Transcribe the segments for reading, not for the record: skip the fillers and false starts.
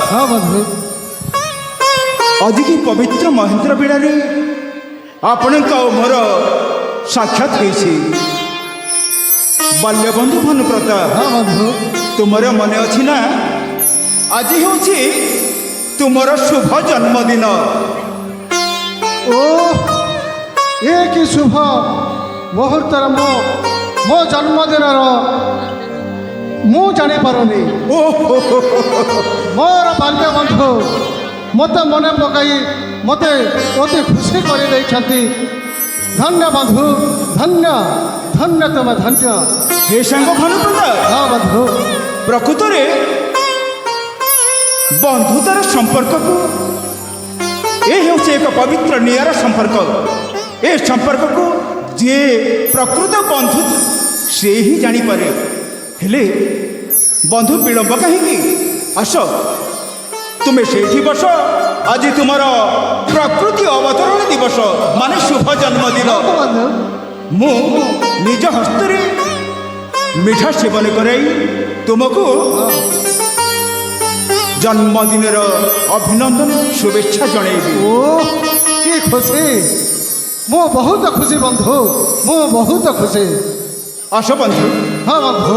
हाँ बंधु आज की पवित्र महेंद्र बेड़े आपण मोर साक्षात होइछि बाल्य बंधु भानुप्रता। हाँ बंधु तुमर मन अच्छी ना आज हूँ तुमर शुभ जन्मदिन। ओ ये कि शुभ मुहूर्तर मो जन्मदिन मु जानी पारुनी मोर बाल्य बंधु मत मन पकाई मते अति खुशी कर धन्य बंधु धन्य धन्य तुम धन्य। हे सांग भानुप्रता हाँ बंधु प्रकृत बंधुतार संपर्क को यह हूँ एक पवित्र नियारा संपर्क। ए संपर्क को जे प्रकृत बंधु से ही जानीपे हेले बंधु विलंब कहीं आस तुम्हें से बस आज तुमर प्रकृति अवतरण दिवस माने शुभ जन्मदिन। मु निज हस्ते मिठा सेवन कराई तुमको जन्मदिन अभिनंदन शुभेच्छा जनइबी। ओ कि खुशी मो बहुत खुशी बंधु मो बहुत खुशी। आस बंधु। हाँ बंधु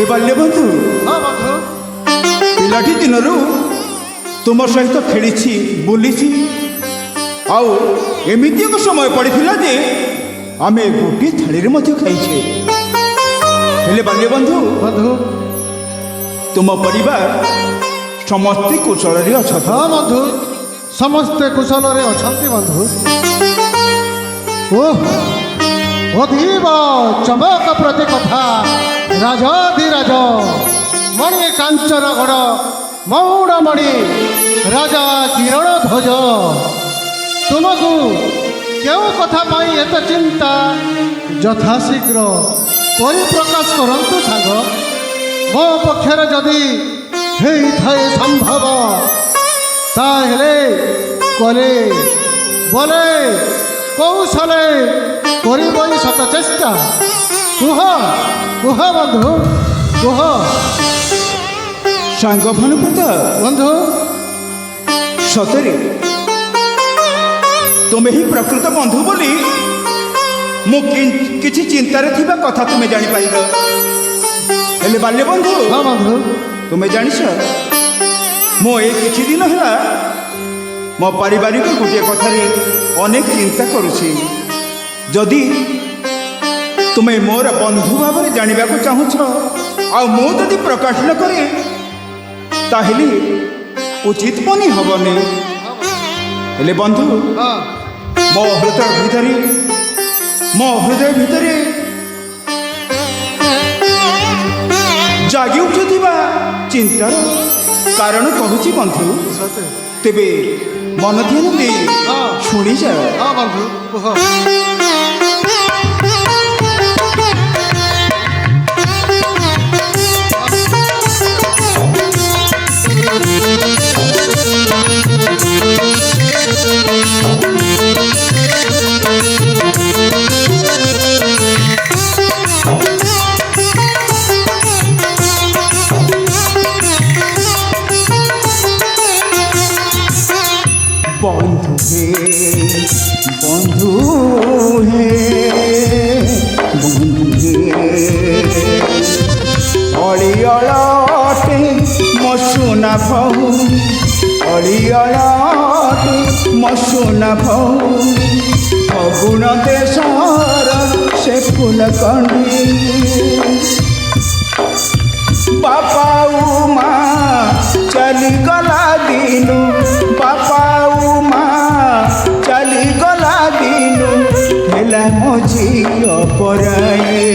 बाल्य बंधु। हाँ बंधु पिलाटी दिन तुम सहित खेली बुली आउ एमती एक समय पड़ता जे आम गोटे थाली खाइछे। हेले बाल्य बंधु बंधु तुम परिवार समस्ते कुशल अच्छा। हाँ बंधु समस्ते कुशल अच्छा बंधु। ओह अधीब चमक प्रति कथा राजाधिराज मणि कांचन गढ़ मौड़मणि राजा किरण ध्वज तुमको क्यों कथा पाई एत चिंता यथाशीघ्र परिप्रकाश करंतु सांग मो पक्षर जदि हेइथाए संभव ताहेले कले बोले कौशले करिबई शत चेष्टा। कुह कुह बंधु कुह। सांग भानुप्रता बंधु सतरे तुम्हें ही प्रकृत बंधु बोली मु किछि चिंतार थिबा कथा तुम्हें जानी पाइल। हेले बाल्य बंधु। हाँ बंधु तुम्हें जानिछ मो ए किछि दिन है मो पारिवारिक गोटे कथारे अनेक चिंता करुछि। जदि तुम्हें मोर बंधु भाव में जानवा चाहूछ आ मु जदि प्रकाश न करे ताहले उचित बनी हबनी। हेले बंधु हाँ मो हृदय भितरे जागी उठुथिबा चिंतार कारण कहूची बंधु। सते तेबे मन ध्यान दे हाँ शुणी जा। हाँ बंधु कुह। बंधु हे अड़ियलटे मसुना भौ अड़ियलटे मसुना भौ फगुण देशर से फुलकंडी बापा माँ चली गला दिनु बापा পরায়ে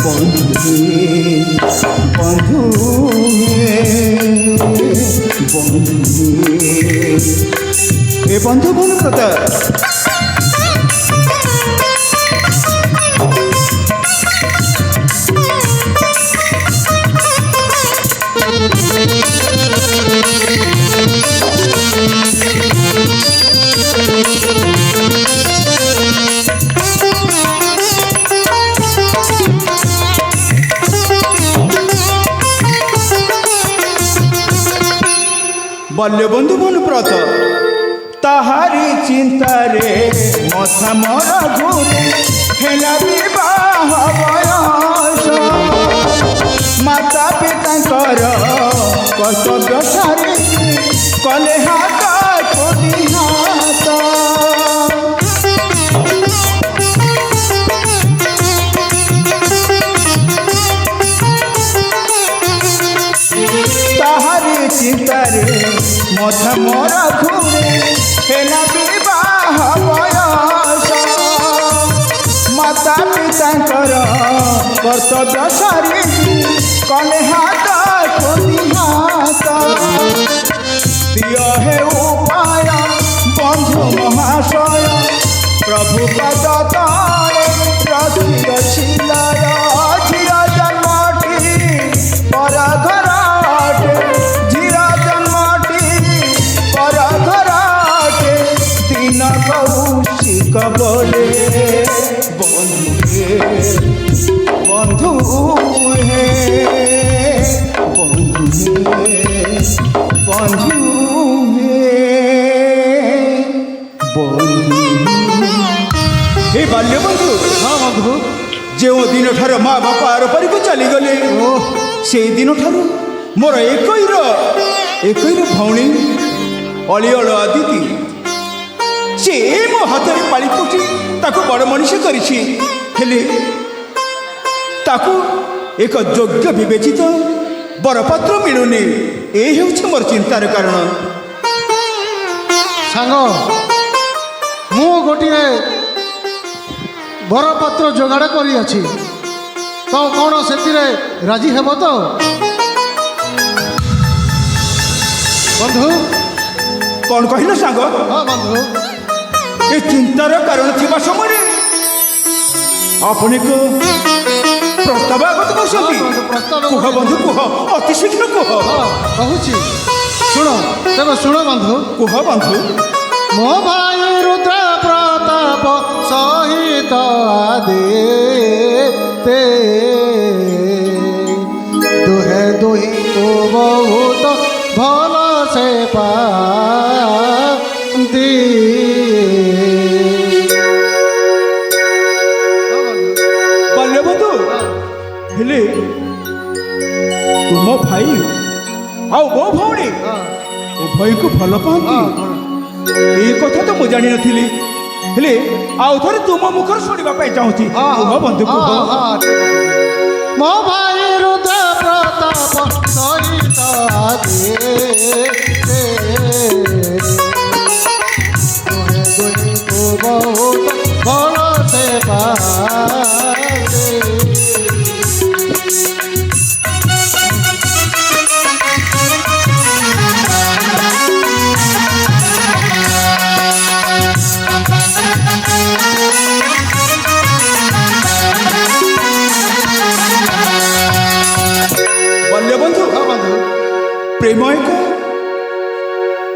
বন্ধু বন্ধু বন্ধু এ বন্ধু বনপ্রতা বল্য বন্ধু বনব্রত তাহারি চিন্তারে মথা মর ঘুরে হেলা বিবাহ বয়স মাতা পিতাঙ্কর কর্তব্য সারি কলে হাত কোটি হাত তাহারি চিন্তারে মথা মরা ঘুরে হেলা বিবাহ বয়স মাতা পিতাঙ্কর কর্তব্য সারি কলে হাত কোটি হাত দিয় হে উপায় বন্ধু মহাশয় প্রভু পদ তলে রথির ছিলয় ঝির জন্মটি পর ঘরাটে ঝির জন্মটি পর ঘরাটে দিন কৌশিক বলে বন্ধু হে বন্ধু বন্ধু হে বন্ধু हे बाल्य बंधु हाँ बंधु जो दिन ठार माँ बापा आरपारी को चलीगले से दिन ठार मोर एक भौणी अलिअल आदिति से मो हाथ में पाली पोषी ताको बड़ मनीष करिछि हेले ताको एक योग्य विवेचित बरपात्र मिलुनी ए हेउछि मोर चिंतार कारण सांग मु गोटे बरपात्र जोगाड़ करी अछि तो कौन से राजी हेब तो बंधु कौन कहल सांग हाँ बंधु ए चिंतार कारण थिबा समय अपने को प्रस्ताव आगत कर कुह बंधु कुह अति शीघ्र कुह हाँ कहूँ शुण तेज शुण बंधु कुह बंधु मो भाई रुद्र प्रताप सहित आदे ते दुहे दुही को बहुत भल से पाती बाल्य बंधु हेले तुम भाई आओ मो भौणी उभय को भल पाती ये कथा तो मुझे जानी नथिली हेले आउ थरे तुम मुखर सुनिबा पाई चाहूची कुह बंधु कुह मो भाई रुद्र प्रताप सहित आदे को बहुत भल से पाते बाल्य बंधु प्रेम एक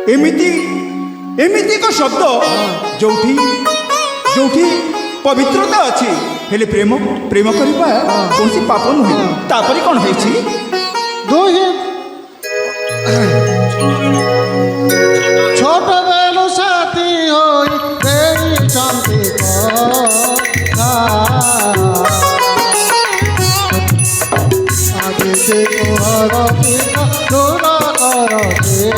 एमिति एक शब्द जोठी जोठी पवित्रता अच्छी हेले प्रेम प्रेम करबा कौन सी पाप नुहे तापरी कौन है दुहि छोट बेलु साथी होई देई चंदी आगे से कोहर पिता दूर करते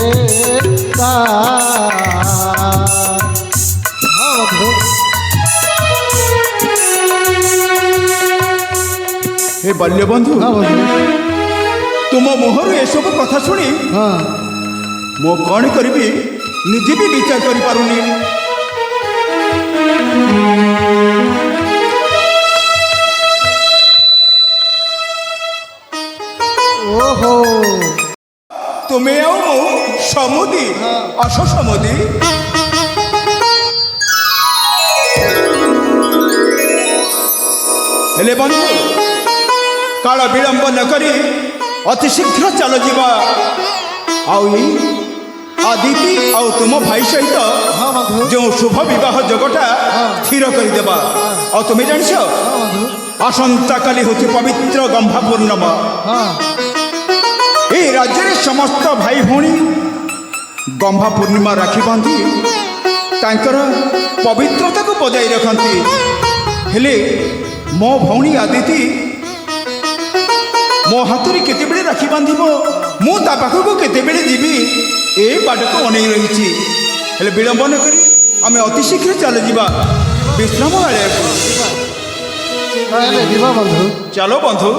हे बाल्य बंधु तुम मुहर ए सब कथा शुणी हाँ मो कौन करी निजे भी विचार कर पारुनी ଓହୋ ତୁମେ ଆଉ ମୁଁ ସମୁଦି ଆସ ସମୁଦି। ହେଲେ ବନ୍ଧୁ କାଳ ବିଳମ୍ବ ନ କରି ଅତି ଶୀଘ୍ର ଚାଲ ଯିବା ଆଉ ଏଇ ଆଦିତି ଆଉ ତୁମ ଭାଇ ସହିତ ହଁ ବନ୍ଧୁ ଯେଉଁ ଶୁଭ ବିବାହ ଯୋଗଟା ସ୍ଥିର କରିଦେବା। ଆଉ ତୁମେ ଜାଣିଛ ହଁ ବନ୍ଧୁ ଆସନ୍ତାକାଲି ହେଉଛି ପବିତ୍ର ଗମ୍ଭା ପୂର୍ଣ୍ଣିମା। ହଁ এই রাজ্যের সমস্ত ভাই ভৌণী গম্ভা পূর্ণিমা রাখি বাঁধি তাঁকর পবিত্রতাকে বজায় রখନ୍ତି। হেলে মো ভৌণী আদিতি মো হাতরে কেতেবেলে রাখি বাঁধিব মু তা পাখকু কেতেবেলে যাবি এ বাটকু অনেই রয়েছি। হেলে বিলম্ব ন করি আমি অতি শীঘ্র চালে যা বিশ্রাম আড়িয়াকু। তাহলে ଯିବା ବନ୍ଧୁ। চলো বন্ধু।